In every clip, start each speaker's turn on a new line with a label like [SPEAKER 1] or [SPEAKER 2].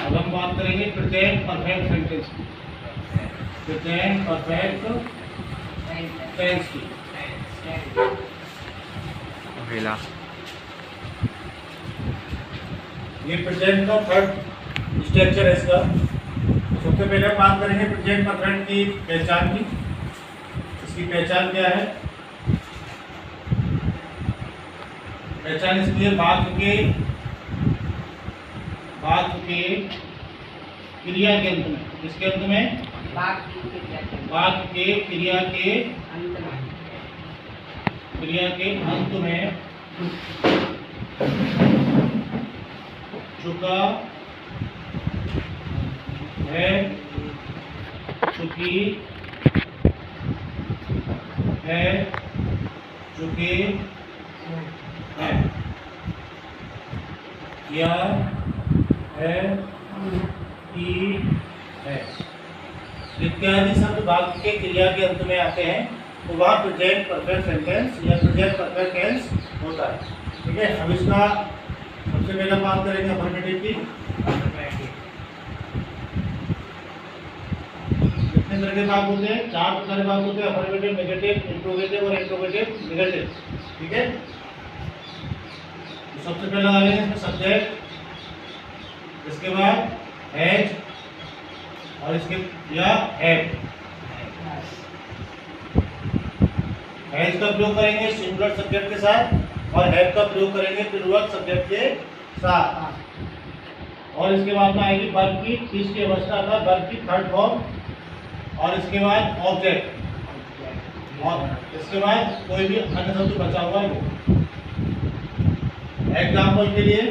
[SPEAKER 1] अब हम बात करेंगे प्रेजेंट परफेक्ट सेंटेंस की। प्रेजेंट परफेक्ट टेंस की। ये प्रेजेंट का थर्ड स्ट्रक्चर है इसका। सबसे पहले हम बात करेंगे प्रेजेंट परफेक्ट की पहचान की। इसकी पहचान क्या है? पहचान इसकी है बात के क्रिया के अंत में। किसके अंत में? बात के क्रिया के अंत में चुका है, चुकी है, चुके हैं, या है, की है इत्यादि शब्द वाक्य के क्रिया के अंत में आते हैं तो वह प्रेजेंट परफेक्ट सेंटेंस या प्रेजेंट परफेक्ट टेंस होता है। ठीक है, अब इसका सबसे पहले बात करेंगे अफर्मेटिव की। कितने तरह के वाक्य होते हैं? 4 प्रकार के वाक्य होते हैं, अफर्मेटिव, नेगेटिव, इंट्रोगेटिव और इंट्रोगेटिव नेगेटिव। ठीक है, तो सबसे पहले आ इसमें सब्जेक्ट, इसके बाद हैज और इसके या हैव। हैज का प्रयोग करेंगे सिंगुलर सब्जेक्ट के साथ और हैव का प्रयोग करेंगे प्लूरल सब्जेक्ट के साथ। और इसके बाद में आएगी वर्ब की तीसरी अवस्था का वर्ब की थर्ड फॉर्म और इसके बाद ऑब्जेक्ट और इसके बाद कोई भी अन्य शब्द बचा हुआ है वो। एग्जाम्पल के लिए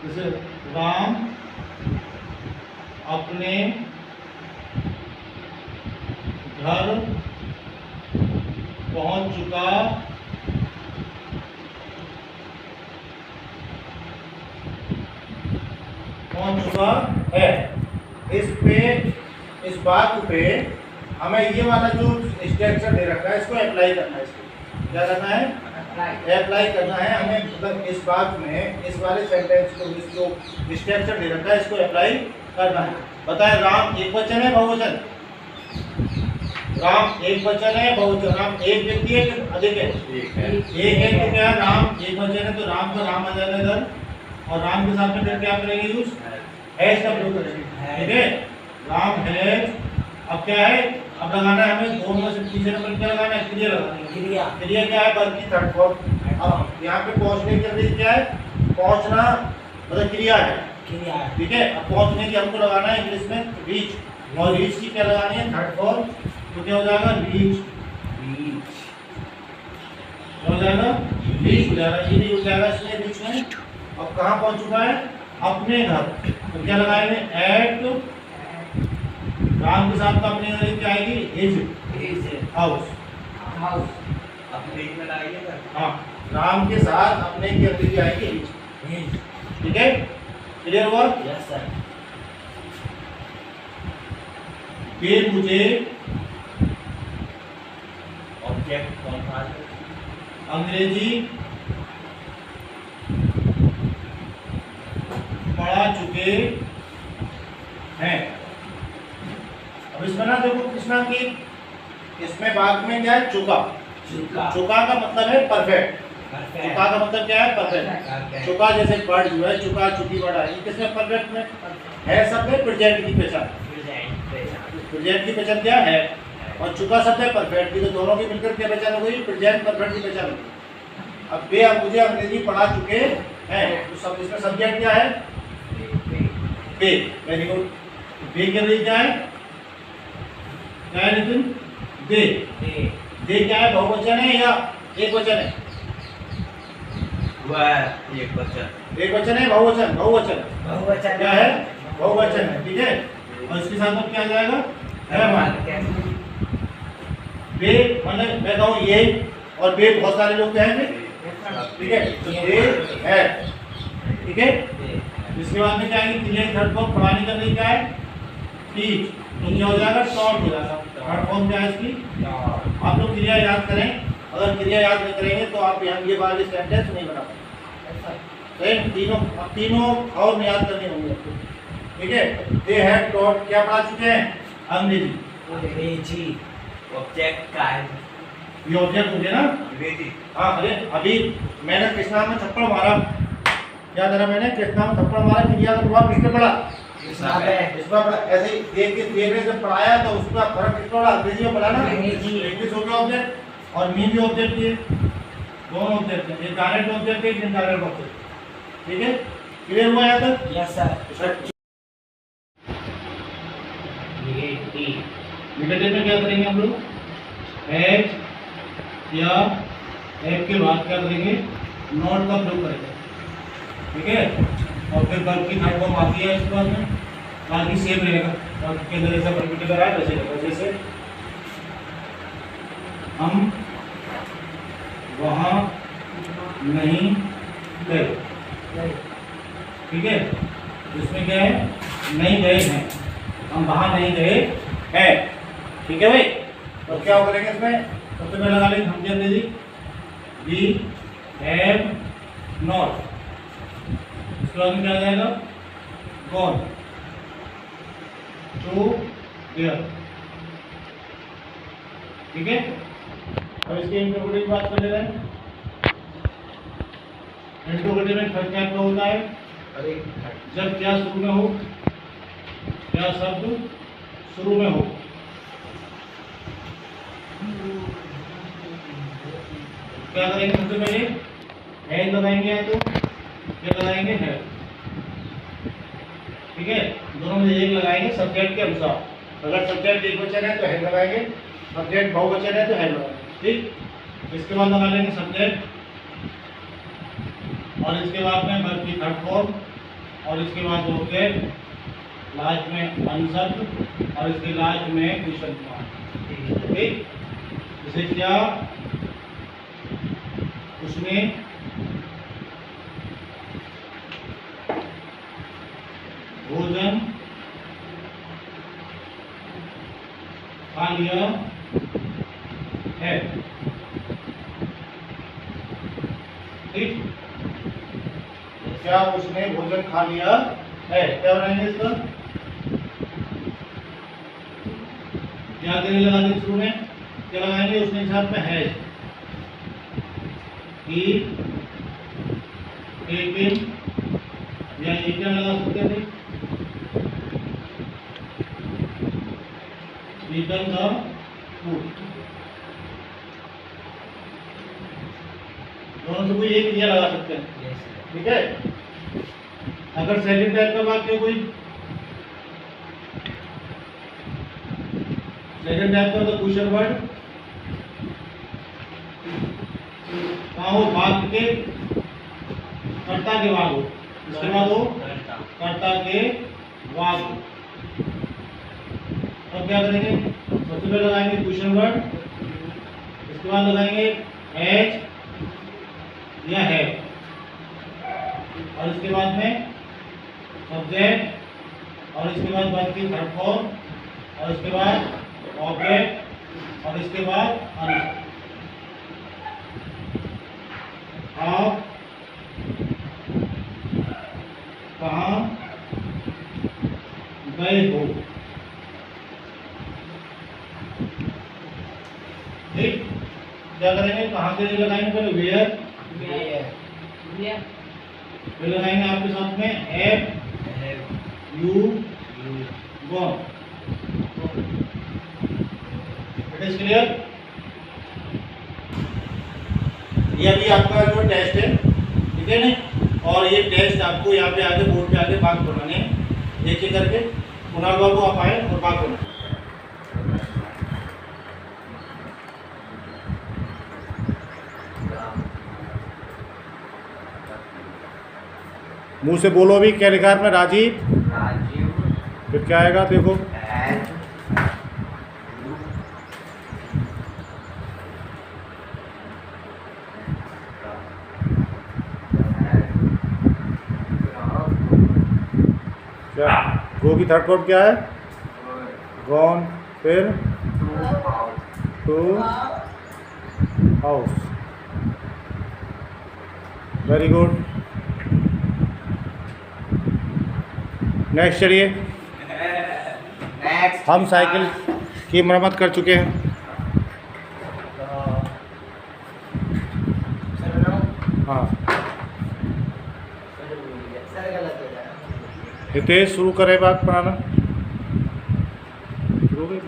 [SPEAKER 1] जैसे राम अपने घर पहुंच चुका है। इस बात पे हमें ये वाला जो स्ट्रक्चर दे रखा है इसको अप्लाई करना है। इसको क्या करना है? अप्लाई करना है हमें। मतलब इस बात में इस वाले सेंटेंस को जो स्ट्रक्चर दे रखा है इसको अप्लाई करना है। बताएं, राम एक वचन है बहुवचन? राम एक वचन है बहुवचन? राम एक व्यक्ति है कि अधिक है? एक है तो क्या राम एक वचन है तो राम का राम आ जाएगा इधर और राम के साथ में फिर क्या करेंगे? यूज हैज का प्रयोग करेंगे। ठीक है, राम हैज। अब क्या है? अब लगाना है हमें दोनों में से तीसरे नंबर क्या लगाना है? क्रिया लगाना है। क्रिया क्या है? वर्ब की थर्ड फॉर्म। अब यहाँ पे पहुंचने की क्रिया क्या है? पहुंचना मतलब क्रिया है। ठीक है, अब पहुंचने की हमको लगाना है इंग्लिश में रीच और रीच की क्या लगानी है? Third form. तो क्या हो जाएगा? रीच। क्या हो जाएगा? रीच हो जाएगा। ये हो जाएगा इसमें रीच में। अब कहाँ पहुंच चुका है? अपने घर। तो क्या लगाएंगे? एट राम के साथ अपने घर क्या आएगी? His house.
[SPEAKER 2] अपने में लगाइएगा।
[SPEAKER 1] हाँ, राम के साथ अपने की अगली आएगी हिज। ठीक है, क्लियर हुआ?
[SPEAKER 2] Yes sir.
[SPEAKER 1] वे मुझे
[SPEAKER 2] ऑब्जेक्ट कौन था?
[SPEAKER 1] अंग्रेजी पढ़ा चुके हैं। अब इसमें ना देखो कृष्णा की इसमें बात में क्या है? चुका। चुका का मतलब है परफेक्ट। चुका का मतलब क्या है? परफेक्ट। चुका जैसे वर्ड जो है चुका चुकी वर्ड है किसमें? परफेक्ट में है। शब्द है प्रेजेंट की पहचान। प्रेजेंट की पहचान क्या है? और चुका शब्द है परफेक्ट की, तो दोनों की मिलकर क्या पहचान हो गई? प्रेजेंट परफेक्ट की पहचान हो गई। अब वे मुझे अंग्रेजी पढ़ा चुके हैं तो सब इसमें सब्जेक्ट क्या है? वे। Very good. वे के लिए क्या है? क्या है नितिन? दे। दे क्या है? बहुवचन है या एक वचन है?
[SPEAKER 2] वह एक वचन।
[SPEAKER 1] एक वचन है बहुवचन? बहुवचन क्या है? बहुवचन है। ठीक है, और इसके साथ में क्या आ जाएगा? है। वे मतलब मैं कहूँ ये और वे बहुत सारे लोग कहेंगे। ठीक है, तो ये है। ठीक है, इसके बाद में क्या है? क्रिया थर्ड फॉर्म पढ़ाने का नहीं क्या है? टीच। तो क्या हो जाएगा? शॉर्ट हो जाएगा। थर्ड फॉर्म क्या है इसकी? आप लोग क्रिया याद करें, अगर क्रिया याद नहीं करेंगे तो आप यहाँ ये वाली सेंटेंस नहीं बना पाएंगे। तीनों और याद करनी होंगी आपको, ठीक है। दे हैव टॉट, क्या पढ़ा चुके हैं? अंग्रेजी।
[SPEAKER 2] ऑब्जेक्ट का है,
[SPEAKER 1] ये ऑब्जेक्ट हो गया ना।
[SPEAKER 2] अंग्रेजी।
[SPEAKER 1] हाँ, अरे अभी मैंने कृष्णा में थप्पड़ मारा, क्या करा मैंने? कृष्णा में थप्पड़ मारा, क्रिया का प्रभाव किसने पड़ा? इसमें पड़ा। ऐसे ही देखने से पढ़ाया तो उसका फर्क किसमें पड़ा? अंग्रेजी में पड़ा ना। इंग्लिश हो गया ऑब्जेक्ट और मीन भी ऑब्जेक्ट है, दोनों ऑब्जेक्ट है। एक डायरेक्ट ऑब्जेक्ट है, एक इनडायरेक्ट ऑब्जेक्ट, ठीक है। क्लियर हुआ यहाँ तक?
[SPEAKER 3] Yes sir.
[SPEAKER 1] निगेटिव में क्या करेंगे हम लोग? एच या एफ के बाद क्या करेंगे? नॉट का प्रयोग करेंगे, ठीक है। और फिर वर्ब की थर्ड फॉर्म आती है इसके बाद में, बाकी सेम रहेगा। वर्ब के अंदर जैसा पर्टिकुलर है वैसे रहेगा। जैसे हम वहाँ नहीं गए, ठीक है। इसमें क्या है? नहीं गए हैं, हम वहाँ नहीं गए हैं, ठीक है भाई। तो क्या करेंगे इसमें? सबसे पहले लगा लेंगे हम अंग्रेजी, वी हैव नॉट। इसके बाद में क्या आ जाएगा? गॉन टू देयर, ठीक है। अब इसके इंटरोगेटिव की बात कर ले रहे हैं। इंटरोगेटिव में क्या क्या होता है? जब क्या शुरू में हो, क्या शब्द शुरू में हो, क्या करेंगे? सबसे पहले हैज लगाएंगे या तो क्या लगाएंगे? है, ठीक है। दोनों में एक लगाएंगे सब्जेक्ट के अनुसार। अगर सब्जेक्ट एक वचन है तो है लगाएंगे, सब्जेक्ट बहुवचन है तो है लगाएंगे, ठीक। इसके बाद लगा लेंगे सब्जेक्ट, और इसके बाद में वर्ब की थर्ड फॉर्म, और इसके बाद ऑब्जेक्ट, लास्ट में अनशब्द, और इसके लास्ट में क्वेश्चन मार्क, ठीक। जैसे क्या उसने भोजन खा लिया है, ठीक। क्या उसने भोजन खा लिया है, क्या बनाएंगे इसका? क्या देने लगा दें शुरू में? क्या लगाएंगे? उसने हिसाब में है, ही टेकन, या ये क्या लगा सकते थे? Eaten the food. दोनों से कोई एक क्रिया लगा सकते हैं, ठीक है। अगर सेकंड टाइप का वाक्य कोई सेकंड टाइप का तो क्वेश्चन वर्ड कहाँ हो? वाक्य के कर्ता के बाद हो, इसके बाद हो कर्ता के बाद हो। अब क्या करेंगे? सबसे पहले लगाएंगे क्वेश्चन वर्ड, इसके बाद लगाएंगे हैज या है, और इसके बाद में सब्जेक्ट, और इसके बाद वर्ब की थर्ड फॉर्म, और इसके बाद ऑब्जेक्ट, और इसके बाद अनशब्द। आप कहाँ गए हो, ठीक। क्या करेंगे? कहाँ के लिए लगाएंगे? पहले वेयर, फिर लगाएंगे आपके साथ में have you gone. It is clear? ये अभी आपका जो टेस्ट है, ठीक है ना। और ये टेस्ट आपको यहाँ पे आगे बोर्ड पे आगे बात बनाने हैं, एक एक करके। कुणाल बाबू आप आए और बात बनाए। मुंह से बोलो भी। क्या लिखा है आपने? राजीव। फिर क्या आएगा? देखो, क्या गो की थर्ड फॉर्म क्या है? गॉन, फिर to house. Very good. Next चलिए।
[SPEAKER 2] नेक्स्ट
[SPEAKER 1] हम साइकिल की मरम्मत कर चुके हैं। हाँ, हितेश शुरू करे बात बनाना। शुरू हो गई?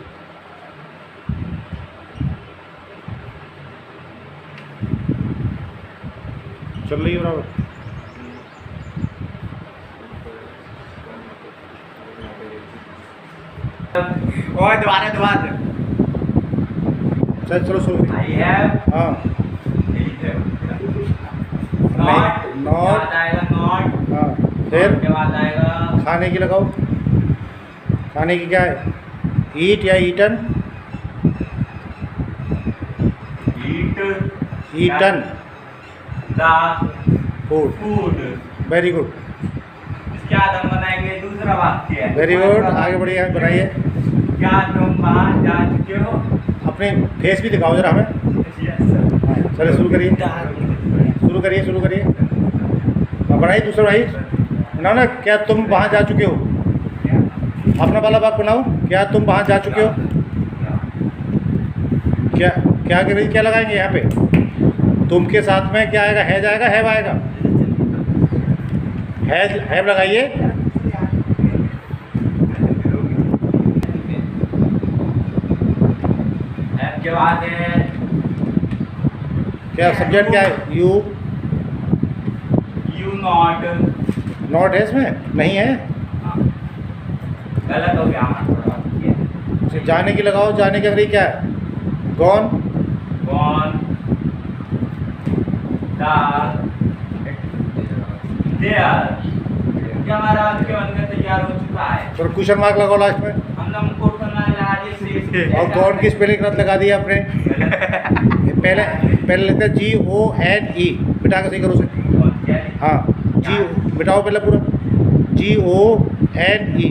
[SPEAKER 1] चल रही है बराबर।
[SPEAKER 2] और दोबारा
[SPEAKER 1] चल चलो शुरू।
[SPEAKER 2] आई हैव
[SPEAKER 1] हाँ,
[SPEAKER 2] नॉट
[SPEAKER 1] नॉट।
[SPEAKER 2] आएगा नॉट।
[SPEAKER 1] हाँ, फिर
[SPEAKER 2] के बाद आएगा
[SPEAKER 1] खाने की लगाओ। खाने की क्या है? ईट या eaten?
[SPEAKER 2] Eat
[SPEAKER 1] eaten
[SPEAKER 2] the
[SPEAKER 1] food.
[SPEAKER 2] Food.
[SPEAKER 1] Very good,
[SPEAKER 2] इसके बाद हम बनाएंगे दूसरा वाक्य।
[SPEAKER 1] Very good. आगे बढ़िए, बनाइए।
[SPEAKER 2] क्या तुम वहाँ जा चुके हो?
[SPEAKER 1] अपने फेस भी दिखाओ जरा हमें।
[SPEAKER 2] Yes sir.
[SPEAKER 1] चलिए शुरू करिए, शुरू करिए, शुरू करिए। हाँ, बनाइए दूसरा भाई बनाओ ना। क्या तुम वहाँ जा चुके हो? अपना वाला बात बनाओ। क्या तुम वहाँ जा चुके हो? क्या क्या कर रही, क्या लगाएंगे यहाँ पे? तुम के साथ में क्या आएगा? है जाएगा, हैव आएगा। हैव लगाइए।
[SPEAKER 2] के बाद है
[SPEAKER 1] क्या सब्जेक्ट क्या है? यू।
[SPEAKER 2] You not.
[SPEAKER 1] नॉट है इसमें? नहीं है।
[SPEAKER 2] गलत हो गया हमारा।
[SPEAKER 1] फिर जाने की लगाओ। जाने की अगर क्या है? गॉन।
[SPEAKER 2] Gone there. क्या हमारा आपके बनकर तैयार हो चुका है?
[SPEAKER 1] फिर क्वेश्चन मार्क लगाओ लास्ट में।
[SPEAKER 2] हमने हमको लगा दिए।
[SPEAKER 1] और गॉन की स्पेलिंग गलत लगा दी आपने। पहले लेते हैं GONE। बिठा के सही करो उसे। हाँ, जी बिठाओ पहले पूरा। GONE।